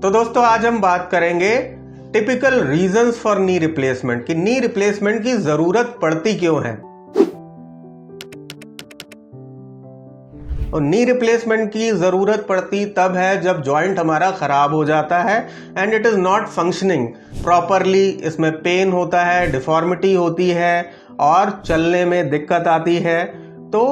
तो दोस्तों आज हम बात करेंगे typical reasons for knee replacement कि नी रिप्लेसमेंट की जरूरत पड़ती क्यों है। और नी रिप्लेसमेंट की जरूरत पड़ती तब है जब जॉइंट हमारा खराब हो जाता है and it is not functioning properly. इसमें पेन होता है, डिफॉर्मिटी होती है और चलने में दिक्कत आती है। तो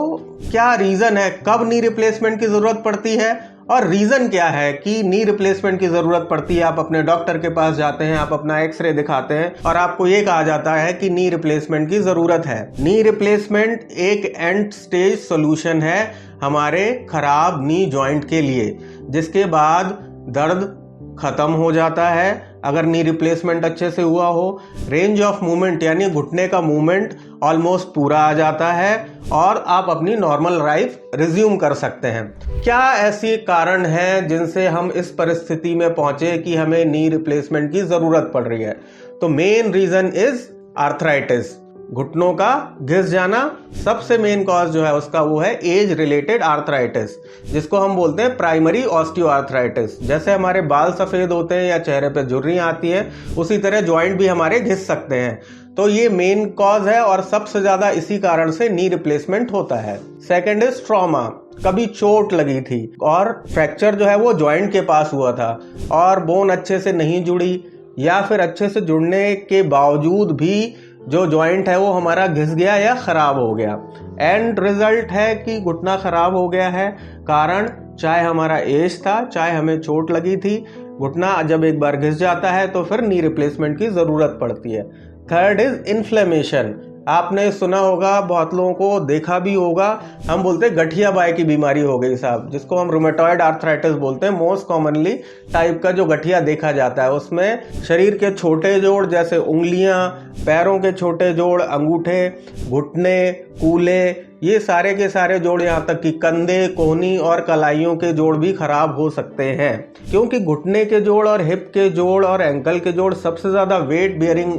क्या रीजन है, कब नी रिप्लेसमेंट की जरूरत पड़ती है और रीजन क्या है कि नी रिप्लेसमेंट की जरूरत पड़ती है। आप अपने डॉक्टर के पास जाते हैं, आप अपना एक्सरे दिखाते हैं और आपको ये कहा जाता है कि नी रिप्लेसमेंट की जरूरत है। नी रिप्लेसमेंट एक एंड स्टेज सॉल्यूशन है हमारे खराब नी जॉइंट के लिए, जिसके बाद दर्द खत्म हो जाता है अगर नी रिप्लेसमेंट अच्छे से हुआ हो। रेंज ऑफ मूवमेंट यानी घुटने का मूवमेंट ऑलमोस्ट पूरा आ जाता है और आप अपनी नॉर्मल लाइफ रिज्यूम कर सकते हैं। क्या ऐसे कारण हैं जिनसे हम इस परिस्थिति में पहुंचे कि हमें नी रिप्लेसमेंट की जरूरत पड़ रही है? तो मेन रीजन इज आर्थराइटिस, घुटनों का घिस जाना। सबसे मेन कॉज जो है उसका वो है एज रिलेटेड आर्थराइटिस, जिसको हम बोलते हैं प्राइमरी ऑस्टियोआर्थराइटिस। जैसे हमारे बाल सफेद होते हैं या चेहरे पे झुर्रियां आती है, उसी तरह जॉइंट भी हमारे घिस सकते हैं। तो ये मेन कॉज है और सबसे ज्यादा इसी कारण से नी रिप्लेसमेंट होता है। सेकेंड इज ट्रॉमा, कभी चोट लगी थी और फ्रैक्चर जो है वो जॉइंट के पास हुआ था और बोन अच्छे से नहीं जुड़ी, या फिर अच्छे से जुड़ने के बावजूद भी जो जॉइंट है वो हमारा घिस गया या खराब हो गया। एंड रिजल्ट है कि घुटना खराब हो गया है। कारण चाहे हमारा एज था, चाहे हमें चोट लगी थी, घुटना जब एक बार घिस जाता है तो फिर नी रिप्लेसमेंट की जरूरत पड़ती है। थर्ड इज इन्फ्लेमेशन, आपने सुना होगा, बहुत लोगों को देखा भी होगा, हम बोलते हैं गठिया बाई की बीमारी हो गई साहब, जिसको हम रूमेटॉइड आर्थराइटिस बोलते हैं। मोस्ट कॉमनली टाइप का जो गठिया देखा जाता है उसमें शरीर के छोटे जोड़ जैसे उंगलियां, पैरों के छोटे जोड़, अंगूठे, घुटने, कूले, ये सारे के सारे जोड़, यहाँ तक कि कंधे, कोहनी और कलाइयों के जोड़ भी खराब हो सकते हैं। क्योंकि घुटने के जोड़ और हिप के जोड़ और एंकल के जोड़ सबसे ज्यादा वेट बियरिंग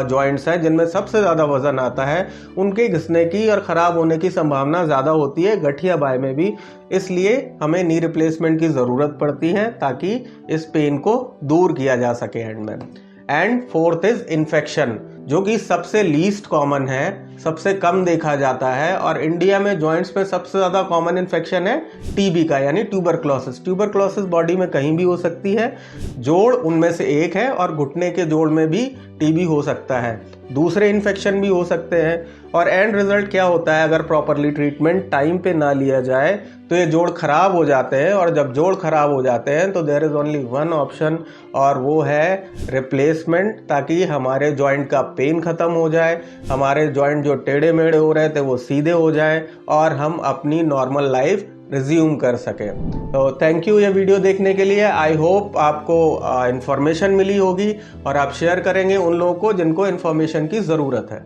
जॉइंट्स हैं, जिनमें सबसे ज्यादा वजन आता है। उनके घिसने की और खराब होने की संभावना ज्यादा होती है गठिया बाय में भी। इसलिए हमें नी रिप्लेसमेंट की जरूरत पड़ती है ताकि इस पेन को दूर किया जा सके एंड में। एंड फोर्थ इज इन्फेक्शन, जो कि सबसे लीस्ट कॉमन है, सबसे कम देखा जाता है। और इंडिया में जॉइंट्स में सबसे ज्यादा कॉमन इन्फेक्शन है टीबी का, यानी ट्यूबरक्लोसिस। ट्यूबरक्लोसिस बॉडी में कहीं भी हो सकती है, जोड़ उनमें से एक है और घुटने के जोड़ में भी टीबी हो सकता है, दूसरे इन्फेक्शन भी हो सकते हैं। और एंड रिजल्ट क्या होता है, अगर प्रॉपरली ट्रीटमेंट टाइम पे ना लिया जाए तो ये जोड़ खराब हो जाते हैं। और जब जोड़ खराब हो जाते हैं तो there is only one option, और वो है रिप्लेसमेंट, ताकि हमारे जॉइंट का पेन खत्म हो जाए, हमारे जॉइंट जो टेढ़े मेढ़े हो रहे थे वो सीधे हो जाए और हम अपनी नॉर्मल लाइफ रिज्यूम कर सके। तो थैंक यू ये वीडियो देखने के लिए। आई होप आपको इन्फॉर्मेशन मिली होगी और आप शेयर करेंगे उन लोगों को जिनको इन्फॉर्मेशन की ज़रूरत है।